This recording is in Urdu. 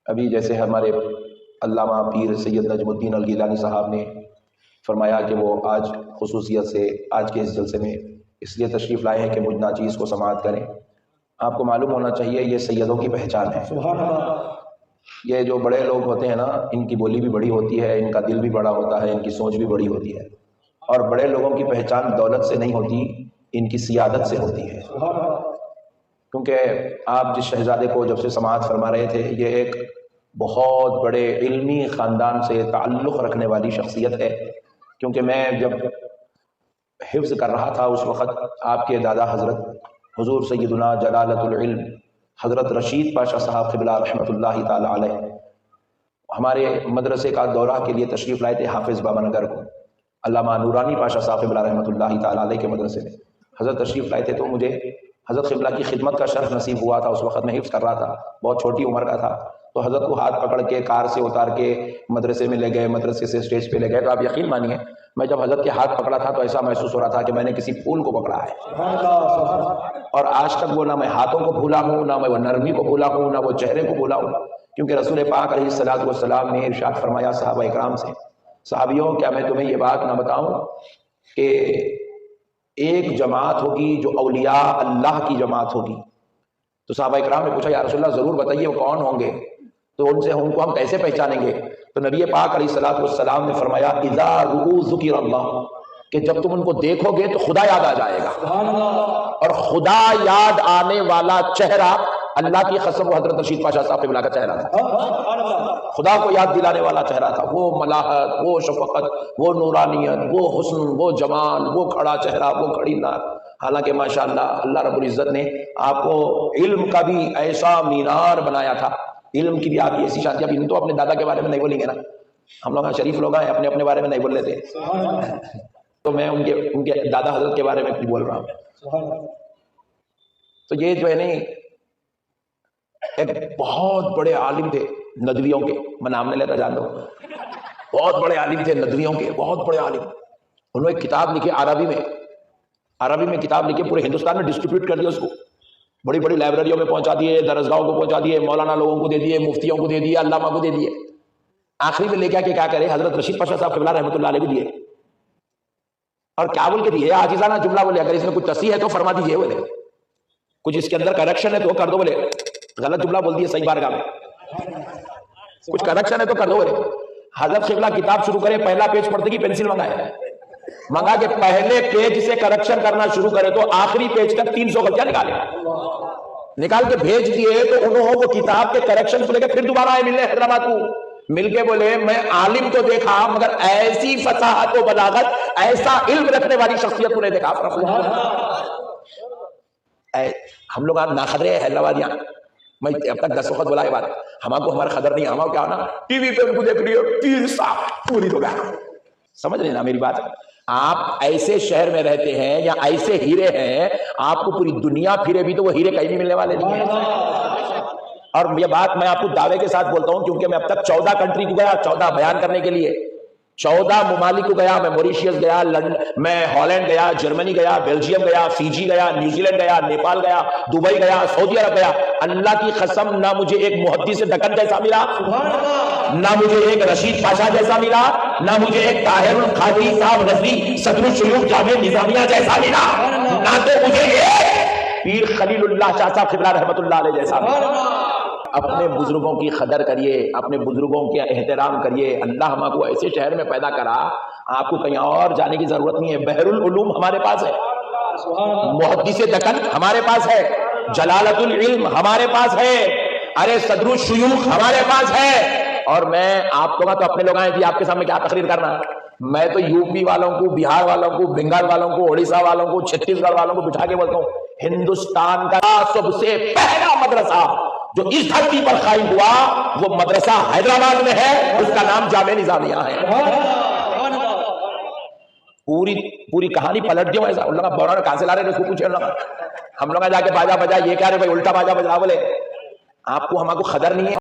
ابھی جیسے ہمارے علامہ پیر سید نجم الدین الگیلانی صاحب نے فرمایا کہ وہ آج خصوصیت سے آج کے اس جلسے میں اس لیے تشریف لائے ہیں کہ مجھ ناچیز کو سماعت کریں۔ آپ کو معلوم ہونا چاہیے یہ سیدوں کی پہچان ہے۔ سبحان اللہ۔ یہ جو بڑے لوگ ہوتے ہیں نا، ان کی بولی بھی بڑی ہوتی ہے، ان کا دل بھی بڑا ہوتا ہے، ان کی سوچ بھی بڑی ہوتی ہے، اور بڑے لوگوں کی پہچان دولت سے نہیں ہوتی، ان کی سیادت سے ہوتی ہے۔ کیونکہ آپ جس شہزادے کو جب سے سماعت فرما رہے تھے، یہ ایک بہت بڑے علمی خاندان سے تعلق رکھنے والی شخصیت ہے۔ کیونکہ میں جب حفظ کر رہا تھا اس وقت آپ کے دادا حضرت حضور سیدنا جلالۃ العلم حضرت رشید پاشا صاحب قبلہ رحمۃ اللہ تعالی علیہ ہمارے مدرسے کا دورہ کے لیے تشریف لائے تھے حافظ بابا نگر کو۔ علامہ نورانی پاشا صاحب قبلہ رحمۃ اللہ تعالی علیہ کے مدرسے میں حضرت تشریف لائے تھے، تو مجھے حضرت قبلہ کی خدمت کا شرف نصیب ہوا تھا۔ اس وقت میں حفظ کر رہا تھا، بہت چھوٹی عمر کا تھا، تو حضرت کو ہاتھ پکڑ کے کار سے اتار کے مدرسے میں لے گئے، مدرسے سے اسٹیج پہ لے گئے۔ تو آپ یقین مانیے میں جب حضرت کے ہاتھ پکڑا تھا تو ایسا محسوس ہو رہا تھا کہ میں نے کسی پھول کو پکڑا ہے۔ اور آج تک وہ نہ میں ہاتھوں کو بھولا ہوں، نہ میں وہ نرمی کو بھولا ہوں، نہ وہ چہرے کو بھولا ہوں۔ کیونکہ رسول پاک علیہ الصلوۃ والسلام نے ارشاد فرمایا صحابہ اکرام سے، صحابیوں کیا میں تمہیں یہ بات نہ بتاؤں کہ ایک جماعت ہوگی جو اولیاء اللہ کی جماعت ہوگی؟ تو صحابہ اکرام نے پوچھا یا رسول اللہ ضرور بتائیے وہ کون ہوں گے، تو ان کو ہم کیسے پہچانیں گے؟ تو نبی پاک علیہ الصلوۃ والسلام نے فرمایا اذا رؤوا ذکر اللہ، کہ جب تم ان کو دیکھو گے تو خدا یاد آ جائے گا۔ اور خدا یاد آنے والا چہرہ، اللہ کی قسم وہ حضرت رشید پاشا صاحب قبلہ کا چہرہ تھا۔ خدا کو یاد دلانے والا چہرہ تھا، وہ ملاحت، وہ شفقت، وہ نورانیت، وہ حسن، وہ جمال، وہ کھڑا چہرہ، وہ کھڑی ناک۔ حالانکہ ماشاءاللہ اللہ رب العزت نے آپ کو علم کا بھی ایسا مینار بنایا تھا، علم کی بھی آپ کی ایسی شادی۔ اب ان تو اپنے دادا کے بارے میں نہیں بولیں گے نا، ہم لوگ شریف لوگ ہیں، اپنے بارے میں نہیں بول لیتے، تو میں ان کے دادا حضرت کے بارے میں نہیں بول رہا ہوں۔ تو یہ جو ہے نہیں، ایک بہت بڑے عالم تھے ندویوں کے، میں نام نہیں لیتا، جان دو، بہت بڑے عالم تھے ندویوں کے، بہت بڑے عالم۔ انہوں نے ایک کتاب لکھی عربی میں کتاب لکھی، پورے ہندوستان میں ڈسٹریبیوٹ کر دیا اس کو، بڑی بڑی لائبریریوں میں پہنچا دیے، درسگاہوں کو پہنچا دیے، مولانا لوگوں کو دے دیے، مفتیوں کو دے دیے، علامہ کو دے دیے۔ آخری میں لے کے کیا کرے، حضرت رشید پاشا صاحب قبلہ رحمۃ اللہ علیہ بھی دیے، اور کیا بول کے دیے، عاجزانہ جملہ بولے، اگر اس میں کچھ تصحیح ہے تو فرما دیجیے، بولے کچھ اس کے اندر کریکشن ہے تو کر دو، بولے غلط جملہ بول دیے صحیح بارگاہ میں، کچھ کریکشن ہے تو کر دو، بولے۔ حضرت قبلہ کتاب شروع کرے، پہلا پیج پڑھتے کی پینسل منگا کے پہلے پیج سے کریکشن کرنا شروع کرے تو آخری پیج تک 300 غلطیاں نکال کے بھیج دیے۔ تو انہوں وہ کتاب کے کریکشن کو لے کے پھر دوبارہ آئے ملنے حیدرآباد کو، مل کے بولے میں عالم تو دیکھا مگر ایسی فصاحت و بلاغت، ایسا علم رکھنے والی شخصیت کو نہیں دیکھا۔ ہم لوگ ناخدرے حیدرآبادیاں، میں اب تک 10 وقت بولا یہ بات، ہمارا ہمارا خدر نہیں، ہمارا کیا ہونا ٹی وی پہ ان کو دیکھ لیے پیر صاحب پوری تو گیا، سمجھ رہے نا میری بات؟ آپ ایسے شہر میں رہتے ہیں یا ایسے ہیرے ہیں، آپ کو پوری دنیا پھرے بھی تو وہ ہیرے کہیں بھی ملنے والے نہیں ہیں۔ اور یہ بات میں آپ کو دعوے کے ساتھ بولتا ہوں، کیونکہ میں اب تک 14 کنٹری کو گیا، 14 بیان کرنے کے لیے، 14 ممالک کو گیا، میں موریشیس گیا، میں ہالینڈ گیا، جرمنی گیا، بیلجیم گیا، فیجی گیا، نیوزی لینڈ گیا، نیپال گیا، دبئی گیا، سعودی عرب گیا۔ اللہ کی قسم نہ مجھے ایک محدث دکن جیسا ملا، نہ مجھے ایک رشید پاشا جیسا ملا، نہ مجھے ایک طاہر القادری صاحب نظری صدر الشیوخ جامع نظامیہ جیسا ملا، نہ تو مجھے ایک پیر خلیل اللہ شاہ صاحب قبلہ رحمۃ اللہ علیہ جیسا ملا۔ اپنے بزرگوں کی قدر کریے، اپنے بزرگوں کے احترام کریے۔ اللہ ہم کو ایسے شہر میں پیدا کرا، آپ کو کہیں اور جانے کی ضرورت نہیں ہے۔ بحر العلوم ہمارے پاس ہے، محدث دکن ہمارے پاس ہے، جلالت العلم ہمارے پاس ہے، ارے صدر الشیوخ ہمارے پاس ہے۔ اور میں آپ کو تو اپنے لوگ آئے تھے، آپ کے سامنے کیا تقریر کرنا، میں تو یو پی والوں کو، بہار والوں کو، بنگال والوں کو، اڑیسہ والوں کو، چھتیس گڑھ والوں کو بٹھا کے بولتا ہوں، ہندوستان کا سب سے پہلا مدرسہ جو اس دھرتی پر قائم ہوا وہ مدرسہ حیدرآباد میں ہے، اس کا نام جامع نظامیہ ہے۔ پوری کہانی پلٹ دوں ایسا، ان لوگ بوڑھا کہاں سے لا رہے اس کو پوچھے، ہم لوگ جا کے باجا بجا، یہ کیا رہے بھائی الٹا باجا بجا، بولے آپ کو ہمارا کو خبر نہیں ہے۔